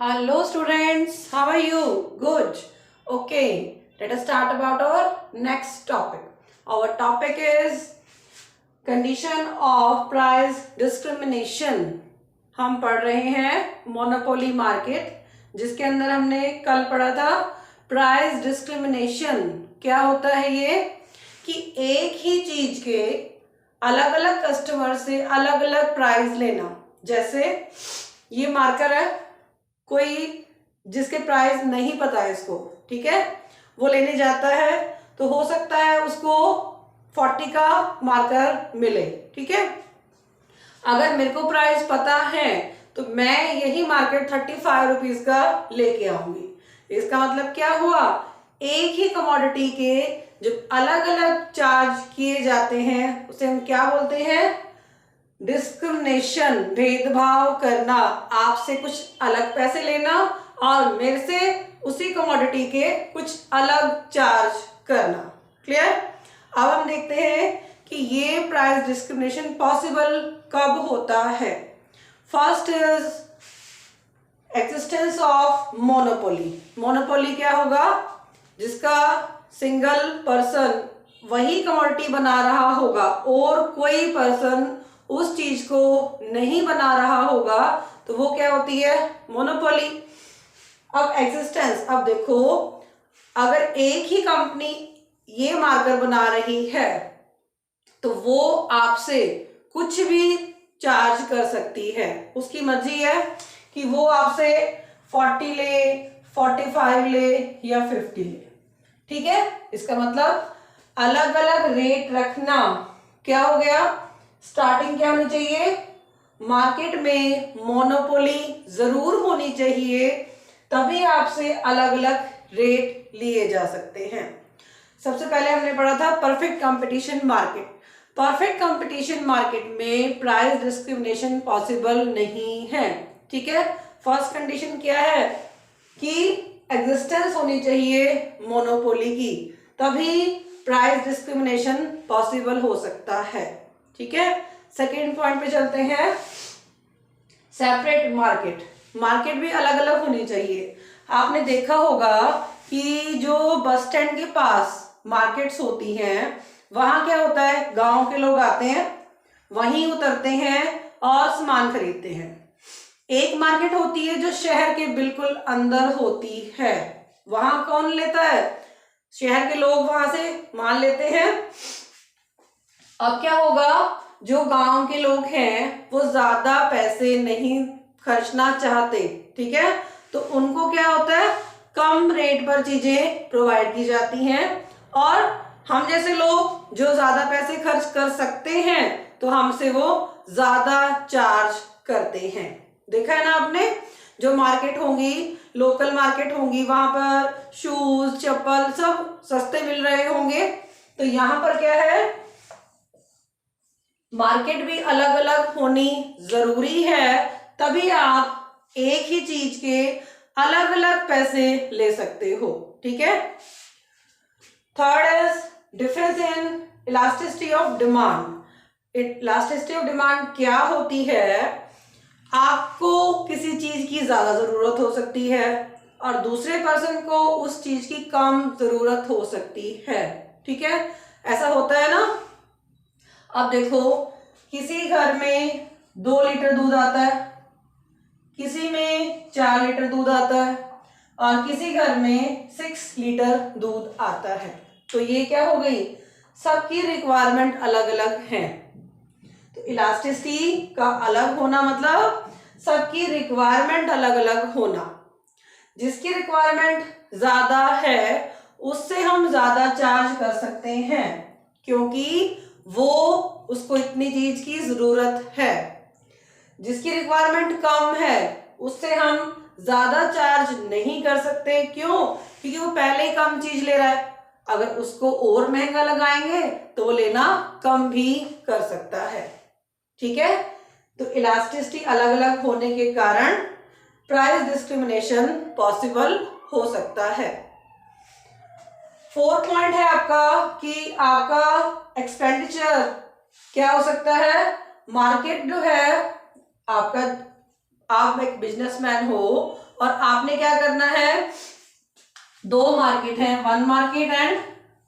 Hello students, how are you? Good. Okay, let us start about our next topic. Our topic is condition of price discrimination. हम पढ़ रहे हैं monopoly market जिसके अंदर हमने कल पढ़ा था प्राइस डिस्क्रिमिनेशन. क्या होता है ये कि एक ही चीज के अलग अलग कस्टमर से अलग अलग प्राइस लेना. जैसे ये मार्कर है, कोई जिसके प्राइस नहीं पता है इसको, ठीक है, वो लेने जाता है तो हो सकता है उसको 40 का मार्कर मिले. ठीक है, अगर मेरे को प्राइस पता है तो मैं यही मार्कर 35 रुपीज का लेके आऊंगी. इसका मतलब क्या हुआ, एक ही कमोडिटी के जो अलग अलग चार्ज किए जाते हैं उसे हम क्या बोलते हैं, डिस्क्रिमिनेशन, भेदभाव करना. आपसे कुछ अलग पैसे लेना और मेरे से उसी कमोडिटी के कुछ अलग चार्ज करना. क्लियर. अब हम देखते हैं कि ये प्राइस डिस्क्रिमिनेशन पॉसिबल कब होता है. First is existence of monopoly. Monopoly क्या होगा, जिसका सिंगल पर्सन वही कमोडिटी बना रहा होगा और कोई पर्सन उस चीज को नहीं बना रहा होगा तो वो क्या होती है, मोनोपोली. अब एग्जिस्टेंस, अब देखो अगर एक ही कंपनी ये मार्कर बना रही है तो वो आपसे कुछ भी चार्ज कर सकती है. उसकी मर्जी है कि वो आपसे 40 ले, 45 ले या 50 ले. ठीक है, इसका मतलब अलग अलग रेट रखना. क्या हो गया, स्टार्टिंग क्या होनी चाहिए, मार्केट में मोनोपोली जरूर होनी चाहिए, तभी आपसे अलग अलग रेट लिए जा सकते हैं. सबसे पहले हमने पढ़ा था perfect competition market. Perfect competition market में प्राइस डिस्क्रिमिनेशन पॉसिबल नहीं है. ठीक है, फर्स्ट कंडीशन क्या है कि एग्जिस्टेंस होनी चाहिए मोनोपोली की, तभी प्राइस डिस्क्रिमिनेशन पॉसिबल हो सकता है. ठीक है, सेकेंड पॉइंट पे चलते हैं. Separate market. मार्केट भी अलग अलग होनी चाहिए. आपने देखा होगा कि जो बस स्टैंड के पास मार्केट्स होती हैं वहां क्या होता है, गांव के लोग आते हैं, वहीं उतरते हैं और सामान खरीदते हैं. एक मार्केट होती है जो शहर के बिल्कुल अंदर होती है. वहां कौन लेता है, शहर के लोग वहां से माल लेते हैं. अब क्या होगा, जो गांव के लोग हैं वो ज्यादा पैसे नहीं खर्चना चाहते. ठीक है, तो उनको क्या होता है, कम रेट पर चीजें प्रोवाइड की जाती हैं और हम जैसे लोग जो ज्यादा पैसे खर्च कर सकते हैं तो हमसे वो ज्यादा चार्ज करते हैं. देखा है ना आपने, जो मार्केट होंगी, लोकल मार्केट होंगी, वहां पर शूज, चप्पल सब सस्ते मिल रहे होंगे. तो यहाँ पर क्या है, मार्केट भी अलग अलग होनी जरूरी है, तभी आप एक ही चीज के अलग अलग पैसे ले सकते हो. ठीक है. Third is difference in elasticity of demand. Elasticity of demand क्या होती है, आपको किसी चीज की ज्यादा जरूरत हो सकती है और दूसरे पर्सन को उस चीज की कम जरूरत हो सकती है. ठीक है, ऐसा होता है ना. अब देखो, किसी घर में 2 लीटर दूध आता है, किसी में 4 लीटर दूध आता है और किसी घर में 6 लीटर दूध आता है. तो ये क्या हो गई, सबकी रिक्वायरमेंट अलग अलग है. तो इलास्टिसिटी का अलग होना मतलब सबकी रिक्वायरमेंट अलग अलग होना. जिसकी रिक्वायरमेंट ज्यादा है उससे हम ज्यादा चार्ज कर सकते हैं क्योंकि वो उसको इतनी चीज की जरूरत है. जिसकी रिक्वायरमेंट कम है उससे हम ज्यादा चार्ज नहीं कर सकते. क्यों, क्योंकि वो पहले ही कम चीज ले रहा है. अगर उसको और महंगा लगाएंगे तो वो लेना कम भी कर सकता है. ठीक है, तो इलास्टिसिटी अलग अलग होने के कारण प्राइस डिस्क्रिमिनेशन पॉसिबल हो सकता है. फोर्थ पॉइंट है आपका कि आपका एक्सपेंडिचर क्या हो सकता है. मार्केट जो है आपका, आप एक बिजनेसमैन हो और आपने क्या करना है, दो मार्केट है, one market and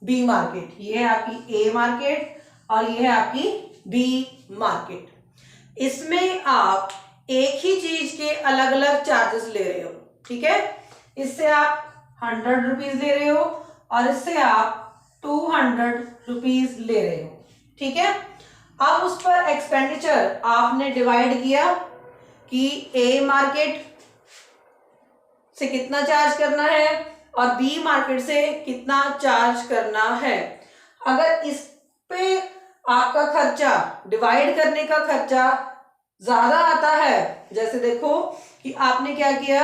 B market. ये है आपकी ए मार्केट और ये है आपकी बी मार्केट। इसमें आप एक ही चीज के अलग अलग चार्जेस ले रहे हो, ठीक है। इससे आप 100 रुपीज ले रहे हो और इससे आप 200 रुपीज ले रहे हो, ठीक है। अब उस पर एक्सपेंडिचर आपने डिवाइड किया कि ए मार्केट से कितना चार्ज करना है और बी मार्केट से कितना चार्ज करना है। अगर इस पे आपका खर्चा, डिवाइड करने का खर्चा ज्यादा आता है, जैसे देखो कि आपने क्या किया,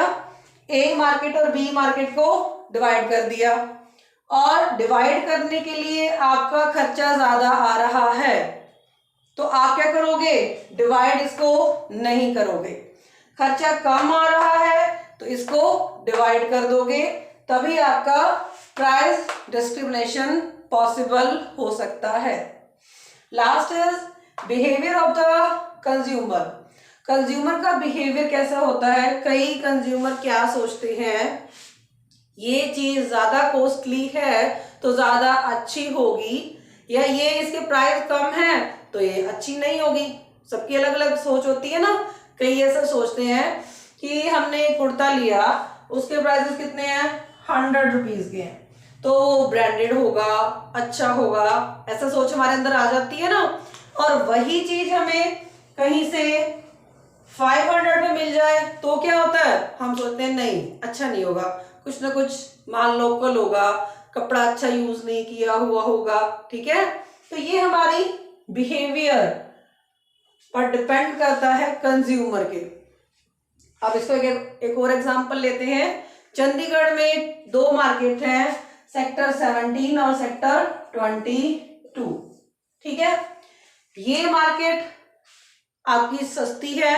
ए मार्केट और बी मार्केट को डिवाइड कर दिया और डिवाइड करने के लिए आपका खर्चा ज्यादा आ रहा है, तो आप क्या करोगे, डिवाइड इसको नहीं करोगे। खर्चा कम आ रहा है तो इसको डिवाइड कर दोगे, तभी आपका प्राइस डिस्क्रिमिनेशन पॉसिबल हो सकता है। Last is behaviour of the consumer. Consumer का बिहेवियर कैसा होता है, कई कंज्यूमर क्या सोचते हैं, ये चीज ज्यादा कॉस्टली है तो ज्यादा अच्छी होगी, या ये इसके प्राइस कम है तो ये अच्छी नहीं होगी। सबकी अलग अलग सोच होती है ना। कई ऐसा सोचते हैं कि हमने कुर्ता लिया, उसके प्राइसेस कितने हैं, 100 रुपीज के हैं, तो ब्रांडेड होगा, अच्छा होगा, ऐसा सोच हमारे अंदर आ जाती है ना। और वही चीज हमें कहीं से 500 में मिल जाए तो क्या होता है, हम सोचते हैं नहीं अच्छा नहीं होगा, कुछ ना कुछ माल लोकल होगा, कपड़ा अच्छा यूज नहीं किया हुआ होगा, ठीक है। तो ये हमारी बिहेवियर पर डिपेंड करता है कंज्यूमर के। अब इसको एक और एग्जांपल लेते हैं। चंडीगढ़ में दो मार्केट हैं, सेक्टर 17 और सेक्टर 22, ठीक है। ये मार्केट आपकी सस्ती है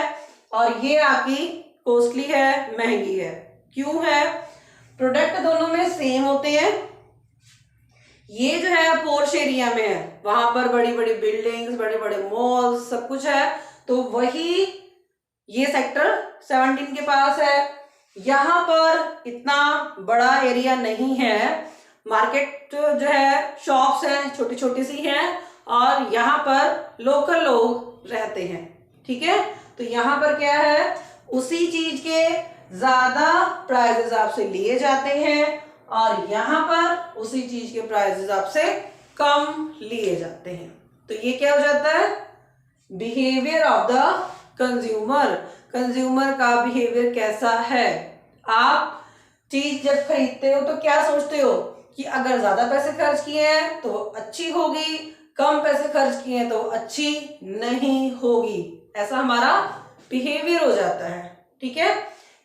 और ये आपकी कॉस्टली है, महंगी है। क्यों है, प्रोडक्ट दोनों में सेम होते हैं। ये जो है पोर्श एरिया में है, वहां पर बड़ी बड़ी बिल्डिंग्स, बड़े बड़े मॉल्स, सब कुछ है, तो वही ये सेक्टर 17 के पास है। यहाँ पर इतना बड़ा एरिया नहीं है, मार्केट जो है, शॉप्स हैं, छोटी छोटी सी हैं और यहाँ पर लोकल लोग रहते हैं, ठीक है। तो यहाँ पर क्या है, उसी चीज के ज्यादा प्राइसेस आपसे लिए जाते हैं और यहाँ पर उसी चीज के प्राइसेस आपसे कम लिए जाते हैं। तो ये क्या हो जाता है, behaviour of the consumer. Consumer का बिहेवियर कैसा है, आप चीज जब खरीदते हो तो क्या सोचते हो कि अगर ज्यादा पैसे खर्च किए हैं तो अच्छी होगी, कम पैसे खर्च किए हैं तो अच्छी नहीं होगी, ऐसा हमारा बिहेवियर हो जाता है, ठीक है।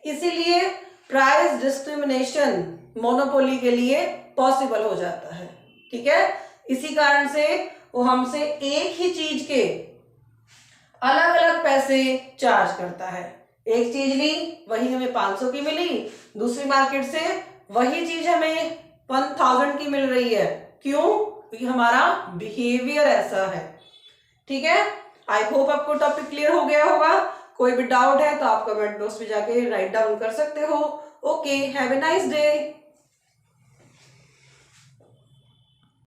इसीलिए प्राइस डिस्क्रिमिनेशन मोनोपोली के लिए पॉसिबल हो जाता है, ठीक है। इसी कारण से वो हमसे एक ही चीज के अलग अलग पैसे चार्ज करता है। एक चीज ली, वही हमें 500 की मिली, दूसरी मार्केट से वही चीज हमें 1000 की मिल रही है। क्यों, क्योंकि हमारा बिहेवियर ऐसा है, ठीक है। आई होप आपको टॉपिक क्लियर हो गया होगा। कोई भी डाउट है तो आप कमेंट बॉक्स में जाके राइट डाउन कर सकते हो। Okay, have a nice day.